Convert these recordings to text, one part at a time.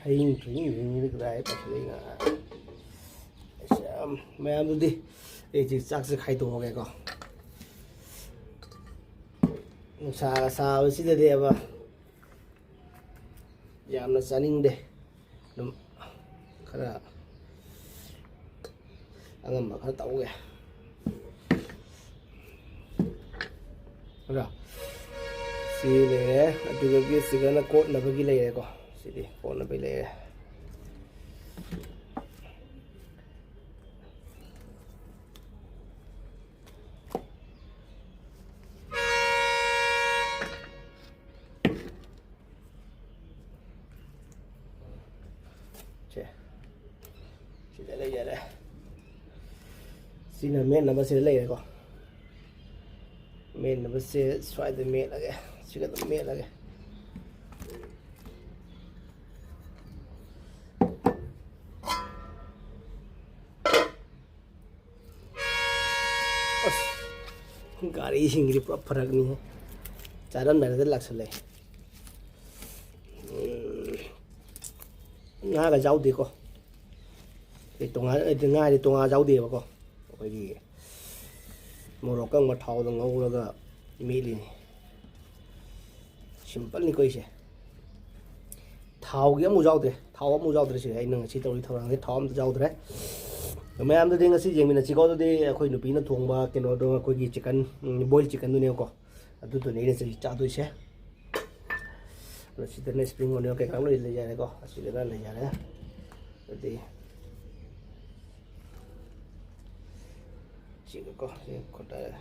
hinh trứng như cái đấy phải lấy mẹ em đi để chỉ chắc sẽ khai tổ cái con xa xa với xí đây mà giảm nó sang đây nó khá là ăn mà khá tẩu kìa rồi xí này tôi cái xí cái nó cốt nó phải cái này con xí đi cốt nó phải lấy chị để đây đây xin là mẹ nó sẽ lấy con mẹ nó sẽ xoay từ mẹ là cái chỉ có từ mẹ là cái गाड़ी हिंगरी पूरा फर्क नहीं है चारण मेरे से लग चले ngay là rau đi cô thì ngay thì tung rau đi mà cô cái gì một lọ căng mà thau đồng ngâu là cái mì đi simple như cái gì thau cái mua rau thì chỉ hay nâng chỉ tao đi thau rằng cái thau mà rau đấy mấy em tôi đi ngay xí gì mình là chỉ có tôi đi khơi nụ pin nó thùng mà cái nó đó khơi gì chicken boil chicken tôi nêu cô tôi này là sẽ trả tôi sẽ rồi chỉ tên này spring onion cái cắn này lấy ra này cô chỉ lấy ra đấy rồi thì chỉ có đây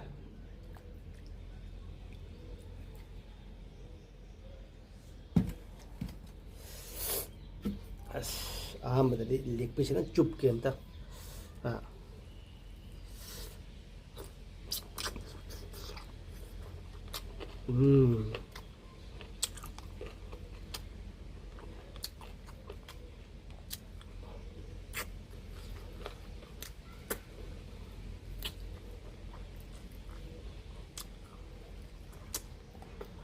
mà tadi lihat pisang kan cup game ta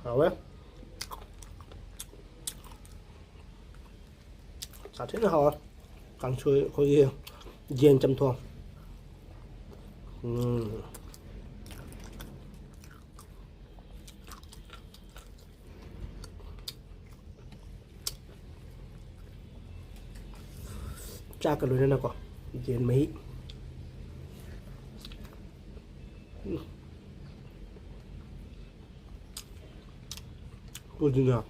hảo đấy sao thế nó hảo càng chơi khối diên chăm thua cha cái lưỡi này có diên mấy gì nào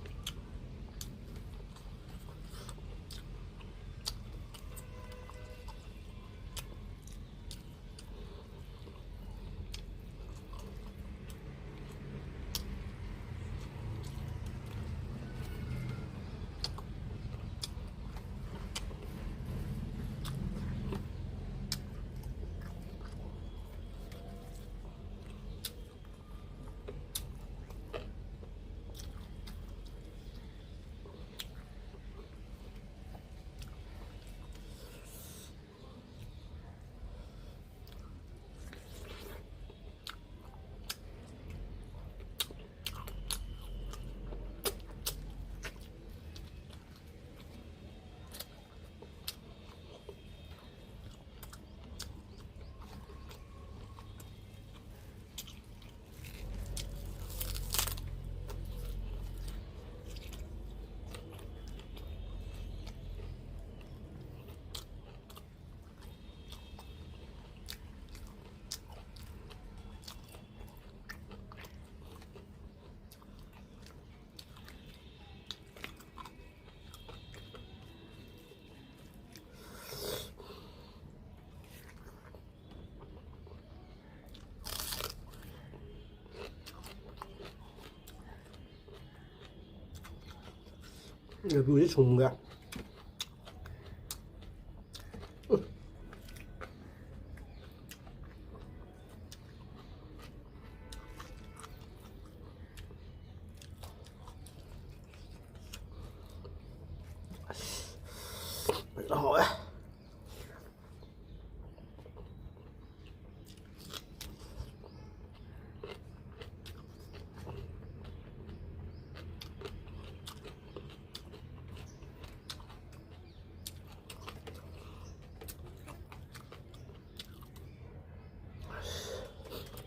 người vui sùng kìa hỏi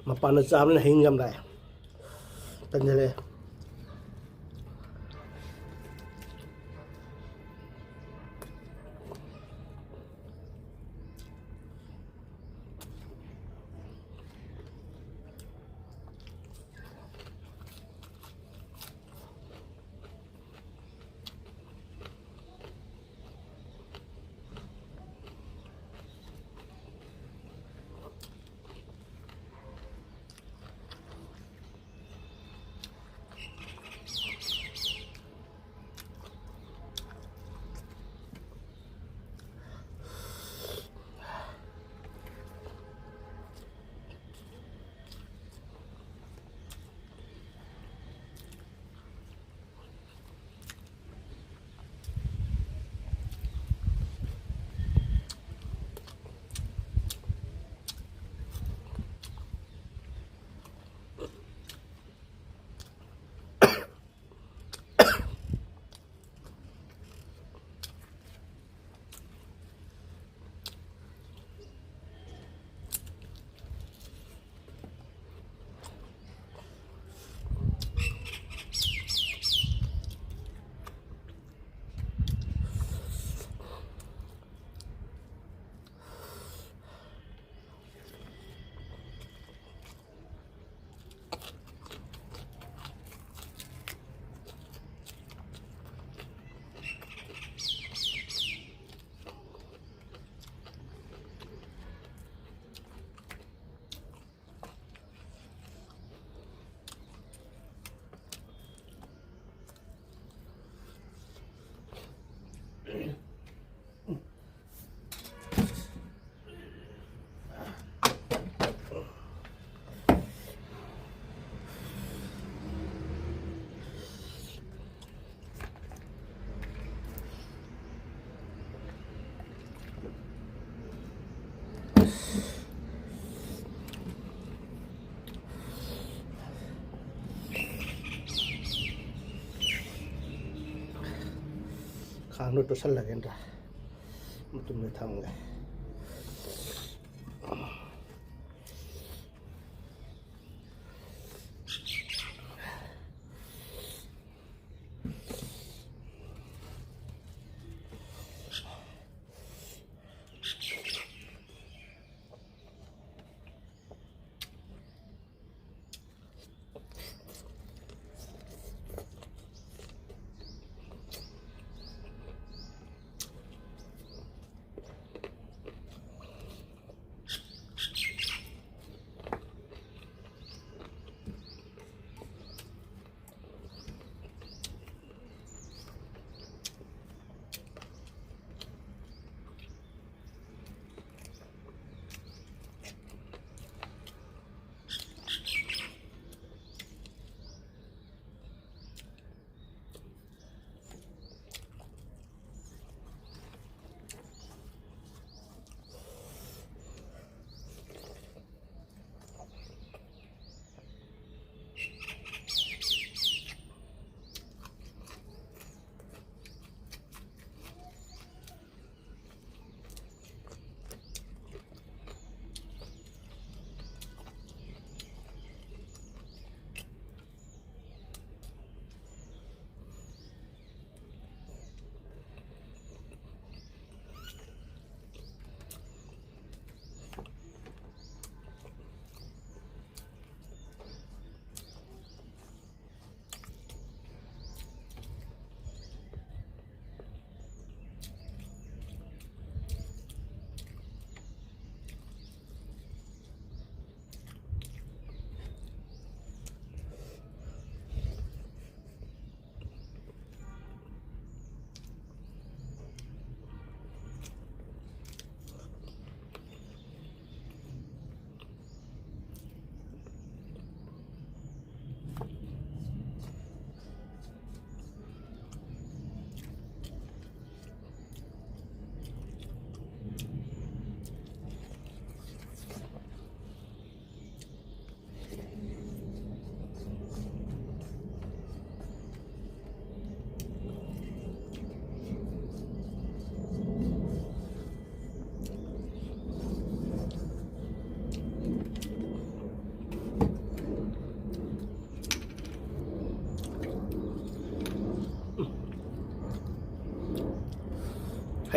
ꯃꯄꯥꯟꯗ ꯆꯥꯕꯅꯤꯅ ꯍꯌꯤꯡ ꯌꯥꯝ ꯂꯥꯛꯑꯦ ꯇꯟꯖꯜꯂꯛꯑꯦ खांडो टोसल लगेंद्रा तुमने थमगे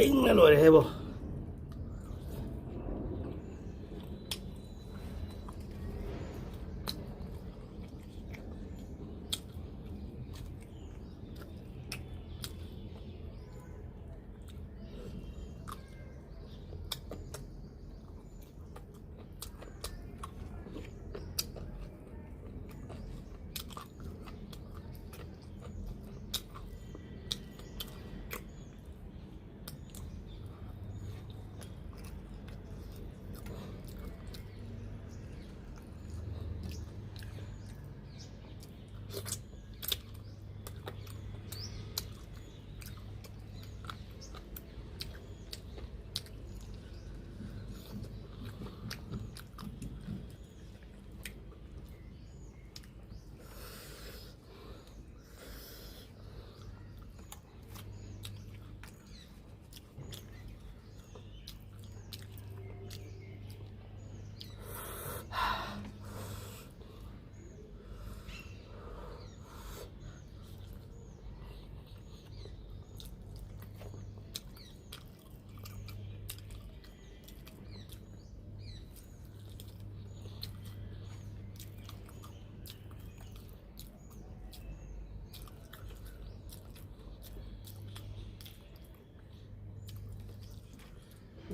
Ainga lore hebo.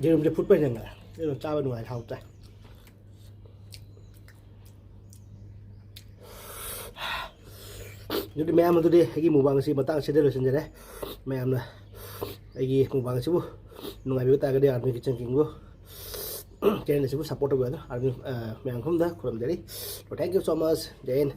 Giờ mình phút bên này đây là cha bên ngoài thau tay jadi mẹ em tôi đi cái mù bằng gì mà tăng sẽ đây rồi xin đấy mẹ em này cái mù bằng chứ nung ai biết ta cái đây ăn cái chân kinh của cho nên là sẽ support được đó ăn mẹ em không đó còn đấy thank you so much Jane